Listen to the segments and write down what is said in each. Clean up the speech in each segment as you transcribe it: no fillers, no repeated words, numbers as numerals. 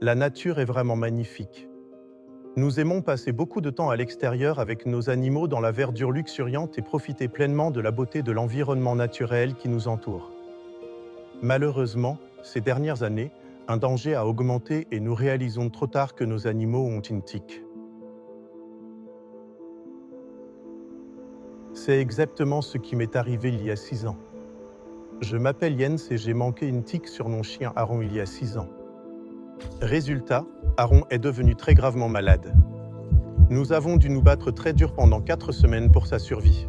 La nature est vraiment magnifique. Nous aimons passer beaucoup de temps à l'extérieur avec nos animaux dans la verdure luxuriante et profiter pleinement de la beauté de l'environnement naturel qui nous entoure. Malheureusement, ces dernières années, un danger a augmenté et nous réalisons trop tard que nos animaux ont une tique. C'est exactement ce qui m'est arrivé il y a 6 ans. Je m'appelle Jens et j'ai manqué une tique sur mon chien Aaron il y a 6 ans. Résultat, Aaron est devenu très gravement malade. Nous avons dû nous battre très dur pendant 4 semaines pour sa survie.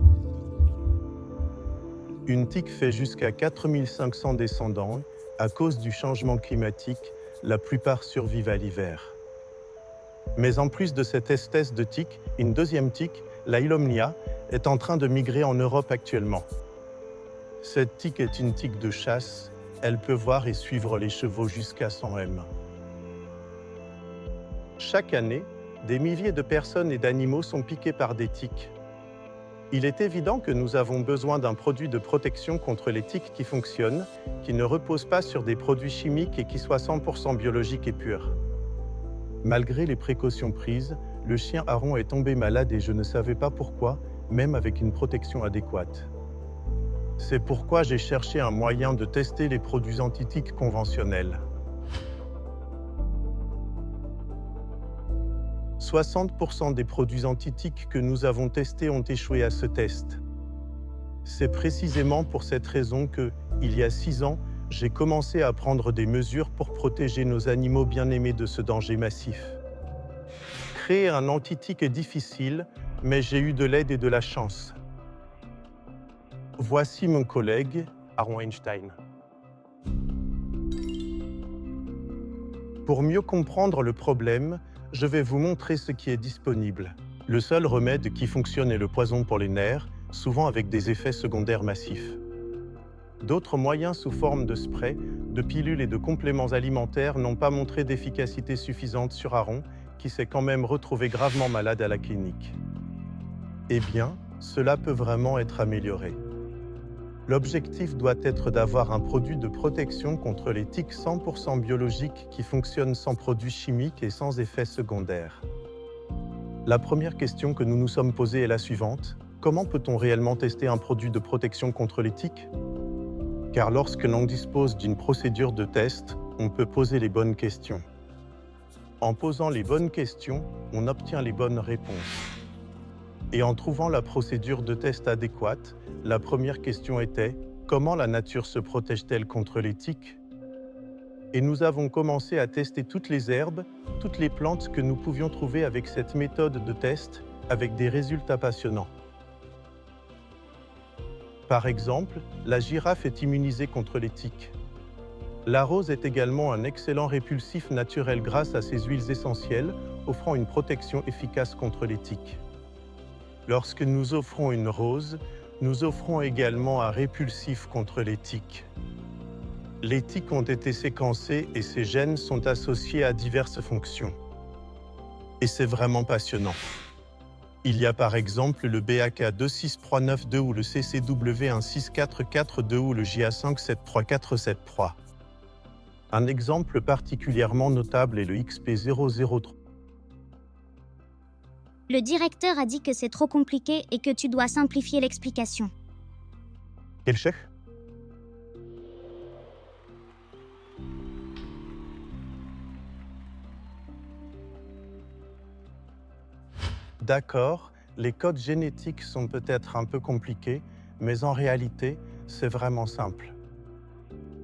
Une tique fait jusqu'à 4500 descendants. À cause du changement climatique, la plupart survivent à l'hiver. Mais en plus de cette espèce de tique, une deuxième tique, la Hylomnia, est en train de migrer en Europe actuellement. Cette tique est une tique de chasse. Elle peut voir et suivre les chevaux jusqu'à 100 m. Chaque année, des milliers de personnes et d'animaux sont piqués par des tiques. Il est évident que nous avons besoin d'un produit de protection contre les tiques qui fonctionne, qui ne repose pas sur des produits chimiques et qui soit 100% biologique et pur. Malgré les précautions prises, le chien Aaron est tombé malade et je ne savais pas pourquoi, même avec une protection adéquate. C'est pourquoi j'ai cherché un moyen de tester les produits anti-tiques conventionnels. 60% des produits anti-tiques que nous avons testés ont échoué à ce test. C'est précisément pour cette raison que, il y a 6 ans, j'ai commencé à prendre des mesures pour protéger nos animaux bien-aimés de ce danger massif. Créer un anti-tique est difficile, mais j'ai eu de l'aide et de la chance. Voici mon collègue, Aaron Einstein. Pour mieux comprendre le problème, je vais vous montrer ce qui est disponible. Le seul remède qui fonctionne est le poison pour les nerfs, souvent avec des effets secondaires massifs. D'autres moyens sous forme de spray, de pilules et de compléments alimentaires n'ont pas montré d'efficacité suffisante sur Aaron, qui s'est quand même retrouvé gravement malade à la clinique. Eh bien, cela peut vraiment être amélioré. L'objectif doit être d'avoir un produit de protection contre les tiques 100% biologiques qui fonctionne sans produits chimiques et sans effets secondaires. La première question que nous nous sommes posée est la suivante. Comment peut-on réellement tester un produit de protection contre les tiques? Car lorsque l'on dispose d'une procédure de test, on peut poser les bonnes questions. En posant les bonnes questions, on obtient les bonnes réponses. Et en trouvant la procédure de test adéquate, la première question était « Comment la nature se protège-t-elle contre les tiques ?» Et nous avons commencé à tester toutes les herbes, toutes les plantes que nous pouvions trouver avec cette méthode de test, avec des résultats passionnants. Par exemple, la girafe est immunisée contre les tiques. La rose est également un excellent répulsif naturel grâce à ses huiles essentielles, offrant une protection efficace contre les tiques. Lorsque nous offrons une rose, nous offrons également un répulsif contre les tiques. Les tiques ont été séquencées et ces gènes sont associés à diverses fonctions. Et c'est vraiment passionnant. Il y a par exemple le BAK26392 ou le CCW16442 ou le JA573473. Un exemple particulièrement notable est le XP003. Le directeur a dit que c'est trop compliqué et que tu dois simplifier l'explication. Quel chef? D'accord, les codes génétiques sont peut-être un peu compliqués, mais en réalité, c'est vraiment simple.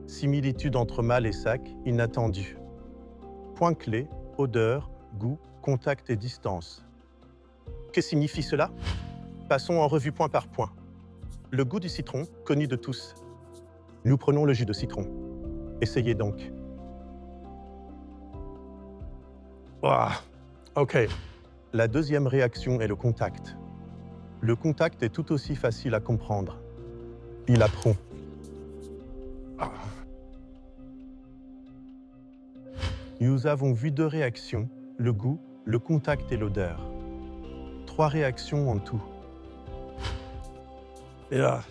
Similitude entre mâle et sac, inattendue. Points clés, odeur, goût, contact et distance. Que signifie cela? Passons en revue point par point. Le goût du citron, connu de tous. Nous prenons le jus de citron. Essayez donc. Ouah, ok. La deuxième réaction est le contact. Le contact est tout aussi facile à comprendre. Il apprend. Ah. Nous avons vu 2 réactions, le goût, le contact et l'odeur. 3 réactions en tout. Et là.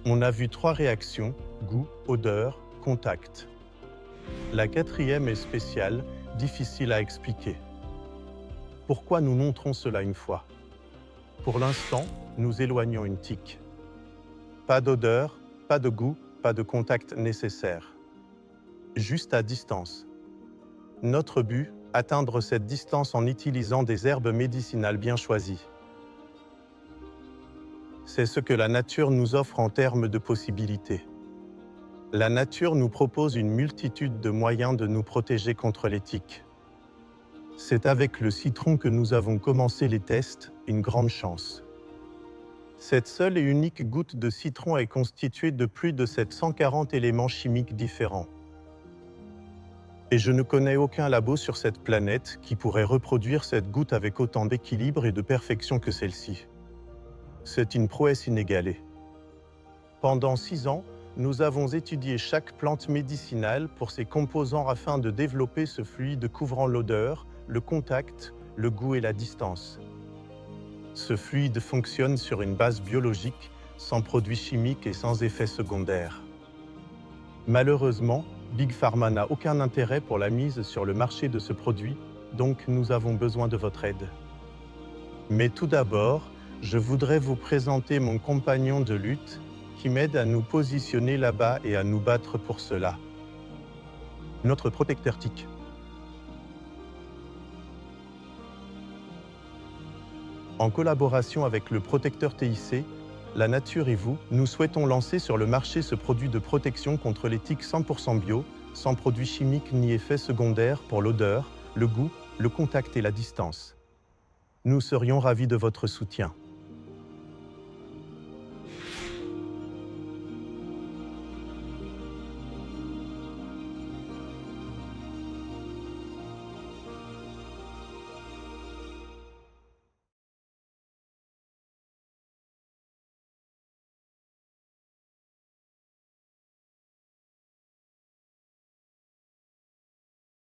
On a vu 3 réactions, goût, odeur, contact. La quatrième est spéciale, difficile à expliquer. Pourquoi nous montrons cela une fois? Pour l'instant, nous éloignons une tique. Pas d'odeur, pas de goût, pas de contact nécessaire. Juste à distance. Notre but, atteindre cette distance en utilisant des herbes médicinales bien choisies. C'est ce que la nature nous offre en termes de possibilités. La nature nous propose une multitude de moyens de nous protéger contre les tiques. C'est avec le citron que nous avons commencé les tests, une grande chance. Cette seule et unique goutte de citron est constituée de plus de 740 éléments chimiques différents. Et je ne connais aucun labo sur cette planète qui pourrait reproduire cette goutte avec autant d'équilibre et de perfection que celle-ci. C'est une prouesse inégalée. Pendant 6 ans, nous avons étudié chaque plante médicinale pour ses composants afin de développer ce fluide couvrant l'odeur, le contact, le goût et la distance. Ce fluide fonctionne sur une base biologique, sans produits chimiques et sans effets secondaires. Malheureusement, Big Pharma n'a aucun intérêt pour la mise sur le marché de ce produit, donc nous avons besoin de votre aide. Mais tout d'abord, je voudrais vous présenter mon compagnon de lutte qui m'aide à nous positionner là-bas et à nous battre pour cela. Notre protecteur tique. En collaboration avec le protecteur TIC, la nature et vous, nous souhaitons lancer sur le marché ce produit de protection contre les tiques 100% bio, sans produits chimiques ni effets secondaires pour l'odeur, le goût, le contact et la distance. Nous serions ravis de votre soutien.